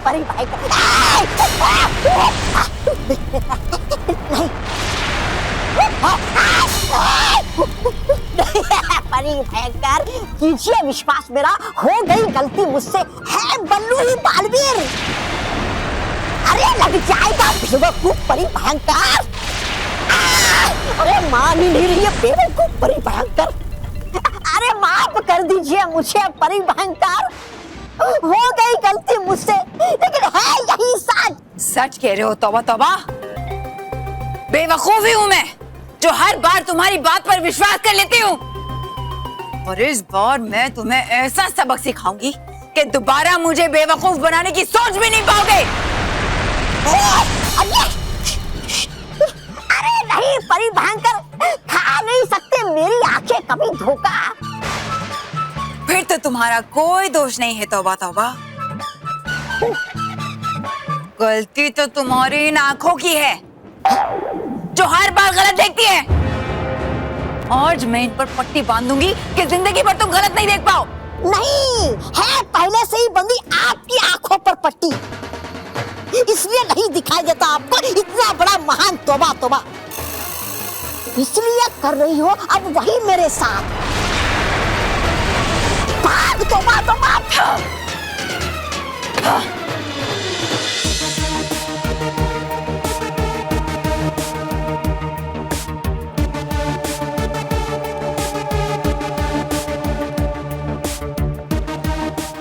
परी भाई परी भयंकर, कीजिए विश्वास मेरा, हो गई गलती मुझसे, है बल्लू ही बालवीर। अरे लग जाएगा बेवकूफ परी भयंकर। अरे मान ही नहीं रही है बेवकूफ परी भयंकर। अरे माफ कर दीजिए मुझे परी भयंकर, हो गई गलती मुझसे, लेकिन है यही सच। सच कह रहे हो तौबा तौबा? बेवकूफ ही हूं मैं जो हर बार तुम्हारी बात पर विश्वास कर लेती हूँ। और इस बार मैं तुम्हें ऐसा सबक सिखाऊंगी कि दोबारा मुझे बेवकूफ बनाने की सोच भी नहीं पाओगे। अरे नहीं परी भयंकर, खा नहीं सकते मेरी आंखें कभी धोखा। फिर तो तुम्हारा कोई दोष नहीं है तौबा तौबा। गलती तो तुम्हारी इन आंखों की है जो हर बार गलत देखती है। आज मैं इन पर पट्टी बांधूंगी कि जिंदगी भर तुम गलत नहीं देख पाओ। नहीं है, पहले से ही बंदी आपकी आंखों पर पट्टी, इसलिए नहीं दिखाई देता आपको इतना बड़ा महान तौबा तौबा। इसलिए कर रही हो अब वही मेरे साथ। भाग तौबा तौबा।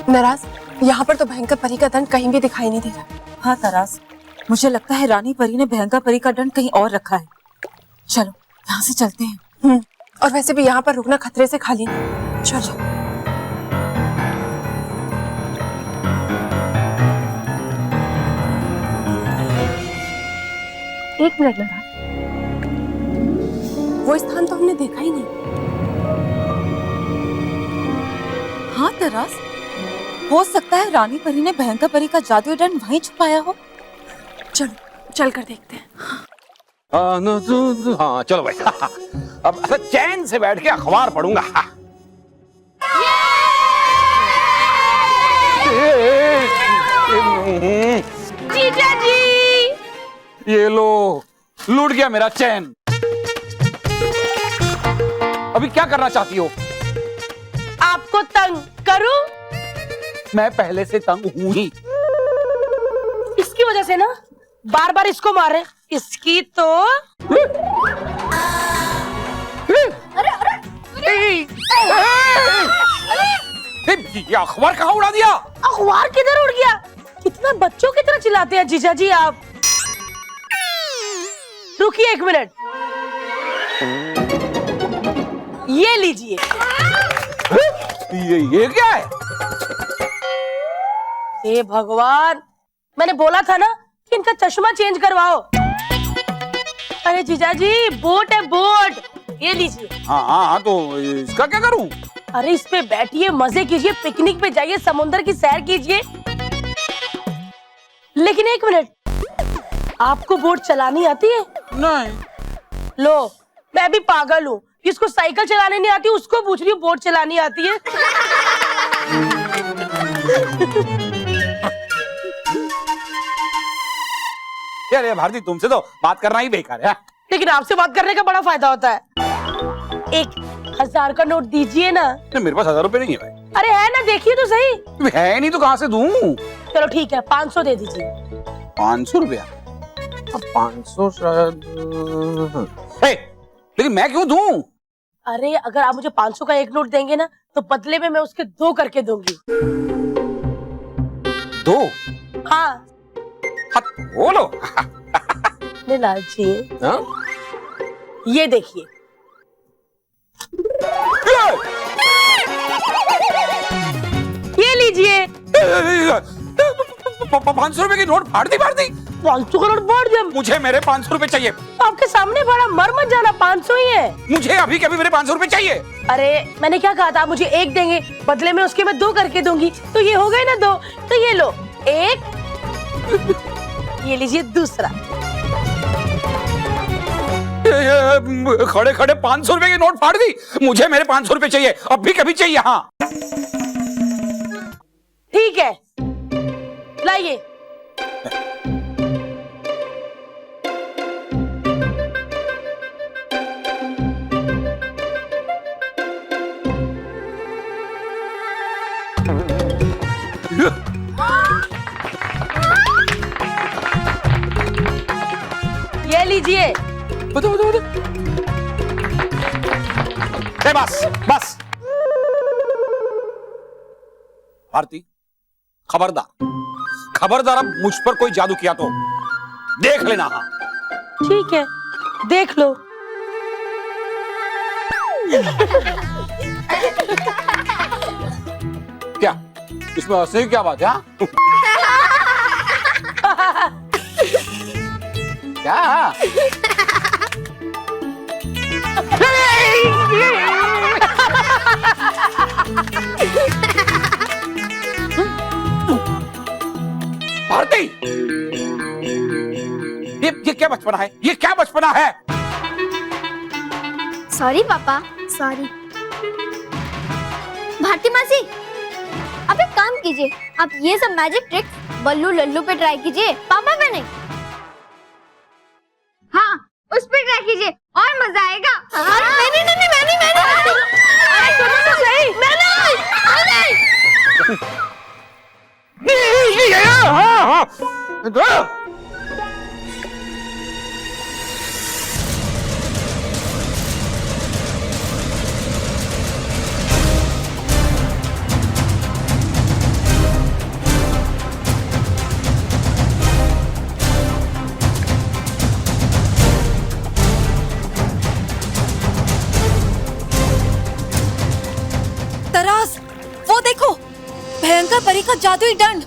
नाराज, यहाँ पर तो भयंकर परी का दंड कहीं भी दिखाई नहीं दे रहा। हाँ तरास, मुझे लगता है रानी परी ने भयंकर परी का दंड कहीं और रखा है। चलो यहाँ से चलते हैं। और वैसे भी यहाँ पर रुकना खतरे से खाली नहीं। चलो। एक मिनट नाराज, वो स्थान तो हमने देखा ही नहीं। हाँ तरास, हो सकता है रानी परी ने भयंकर परी का जादुई दंड वहीं छुपाया हो। चलो चल कर देखते हैं। हाँ चलो भाई। अब ऐसा चैन से बैठ के अखबार पढ़ूंगा। जीजा जी, ये लो, लूट गया मेरा चैन। अभी क्या करना चाहती हो? आपको तंग करूं? मैं पहले से तंग हूं ही। इसकी वजह से ना बार बार इसको मारे, इसकी तो ये अखबार कहाँ उड़ा दिया? अखबार किधर उड़ गया? कितना बच्चों की तरह चिल्लाते हैं जीजा जी आप। रुकिए 1 मिनट, ये लीजिए। ये क्या है? हे भगवान, मैंने बोला था ना कि इनका चश्मा चेंज करवाओ। अरे जीजा जी, बोट है बोट, ये लीजिए। हाँ, तो इसका क्या करूं? अरे इस पे बैठिए, मजे कीजिए, पिकनिक पे जाइए, समुद्र की सैर कीजिए। लेकिन 1 मिनट, आपको बोट चलानी आती है? नहीं। लो, मैं भी पागल हूँ, जिसको साइकिल चलाने नहीं आती उसको पूछ रही हूँ बोट चलानी आती है। यार भारती, तुमसे तो बात करना ही बेकार है। लेकिन आपसे बात करने का बड़ा फायदा होता है। 1000 का नोट दीजिए ना। मेरे पास 1000 रुपए नहीं है भाई। अरे है ना, देखिए तो सही। है नहीं तो कहाँ से दूं? चलो ठीक है, 500 दे दीजिए। 500 रुपया? अब 500 शायद, लेकिन मैं क्यों दूं? अरे अगर आप मुझे 500 का 1 नोट देंगे ना, तो बदले में मैं उसके 2 करके दूंगी। 2? हाँ। बोलो। लालची है। हाँ? ये देखिए। ये लीजिए। 500 रुपए की नोट फाड़ दी। 500 का नोट फाड़ दिया? मुझे मेरे 500 रुपए चाहिए। आपके सामने बड़ा मर मत जाना, 500 ही है। मुझे अभी के अभी मेरे 500 रुपए चाहिए। अरे मैंने क्या कहा था, आप मुझे 1 देंगे, बदले में उसके मैं 2 करके दूंगी, तो ये हो गए ना 2। तो ये लो 1, ये लीजिए दूसरा। खड़े खड़े 500 रुपए की नोट फाड़ दी। मुझे मेरे 500 रुपए चाहिए, अभी कभी चाहिए। हाँ ठीक है, लाइए। ये लीजिए। बताओ। बस भारती, खबरदार अब मुझ पर कोई जादू किया तो देख लेना। हाँ ठीक है, देख लो। क्या इसमें हंसने की क्या बात है? क्या? भारती, ये क्या बचपना है? ये क्या बचपना है? सॉरी पापा, सॉरी। भारती मासी, आप एक काम कीजिए, आप ये सब मैजिक ट्रिक्स बल्लू लल्लू पे ट्राई कीजिए, पापा पे नहीं। हाँ, उस पे ट्राई कीजिए और मजा आएगा। मैंने अरे सुनो तो सही, मैंने तरास, वो देखो, भयंकर परी का जादुई दंड।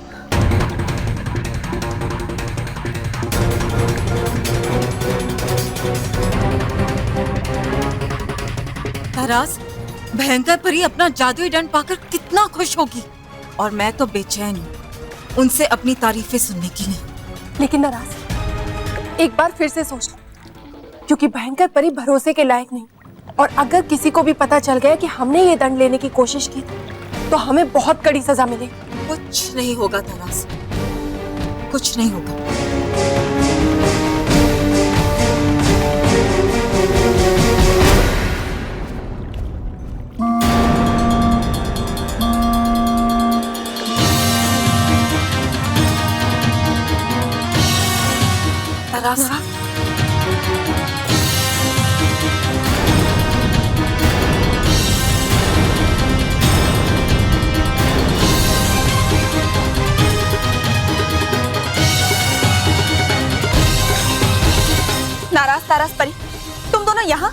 तरास, भयंकर परी अपना जादुई दंड पाकर कितना खुश होगी, और मैं तो बेचैन हूँ उनसे अपनी तारीफें सुनने की नहीं। लेकिन नाराज, एक बार फिर से सोच लो, क्योंकि भयंकर परी भरोसे के लायक नहीं, और अगर किसी को भी पता चल गया कि हमने ये दंड लेने की कोशिश की तो हमें बहुत कड़ी सजा मिलेगी। कुछ नहीं होगा तरास, कुछ नहीं होगा। तरास, नाराज तारास परी, तुम दोनों यहाँ?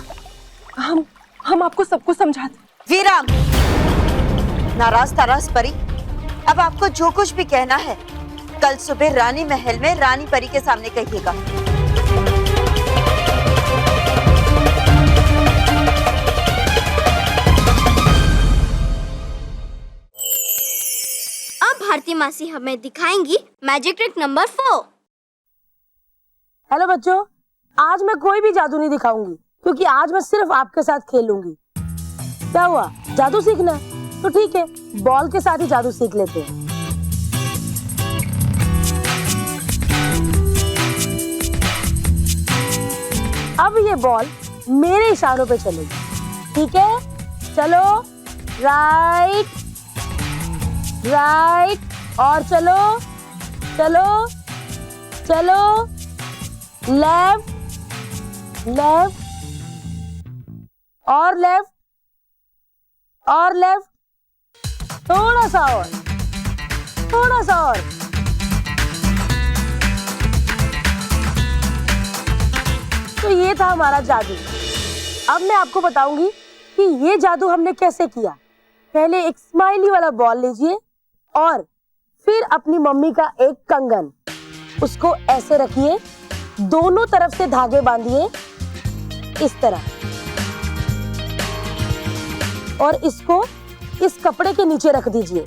हम आपको सब कुछ समझाते। वीराम, नाराज तारास परी, अब आपको जो कुछ भी कहना है कल सुबह रानी महल में रानी परी के सामने कहिएगा। अब भारती मासी हमें दिखाएंगी मैजिक ट्रिक नंबर 4। हेलो बच्चों, आज मैं कोई भी जादू नहीं दिखाऊंगी क्योंकि आज मैं सिर्फ आपके साथ खेलूंगी। क्या हुआ, जादू सीखना है? तो ठीक है, बॉल के साथ ही जादू सीख लेते हैं। अब ये बॉल मेरे इशारों पे चलेगी, ठीक है? चलो, राइट राइट, और चलो चलो चलो, लेफ्ट लेफ्ट, और लेफ्ट और लेफ्ट, थोड़ा सा और, थोड़ा सा और। तो ये था हमारा जादू। अब मैं आपको बताऊंगी कि ये जादू हमने कैसे किया। पहले एक स्माइली वाला बॉल लीजिए और फिर अपनी मम्मी का एक कंगन, उसको ऐसे रखिए, दोनों तरफ से धागे बांधिए इस तरह, और इसको इस कपड़े के नीचे रख दीजिए।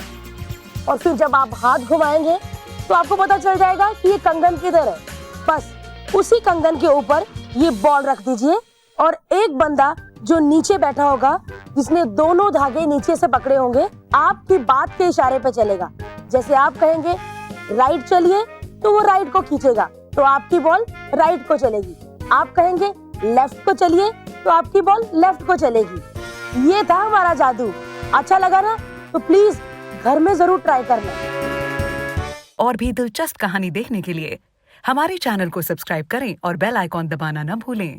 और फिर जब आप हाथ घुमाएंगे तो आपको पता चल जाएगा कि ये कंगन किधर है। बस उसी कंगन के ऊपर ये बॉल रख दीजिए और एक बंदा जो नीचे बैठा होगा, जिसने दोनों धागे नीचे से पकड़े होंगे, आपकी बात के इशारे पे चलेगा। जैसे आप कहेंगे राइट चलिए तो वो राइट को खींचेगा, तो आपकी बॉल राइट को चलेगी। आप कहेंगे लेफ्ट को चलिए तो आपकी बॉल लेफ्ट को चलेगी। ये था हमारा जादू। अच्छा लगा ना? तो प्लीज घर में जरूर ट्राई करना। और भी दिलचस्प कहानी देखने के लिए हमारे चैनल को सब्सक्राइब करें और बेल आइकॉन दबाना न भूलें।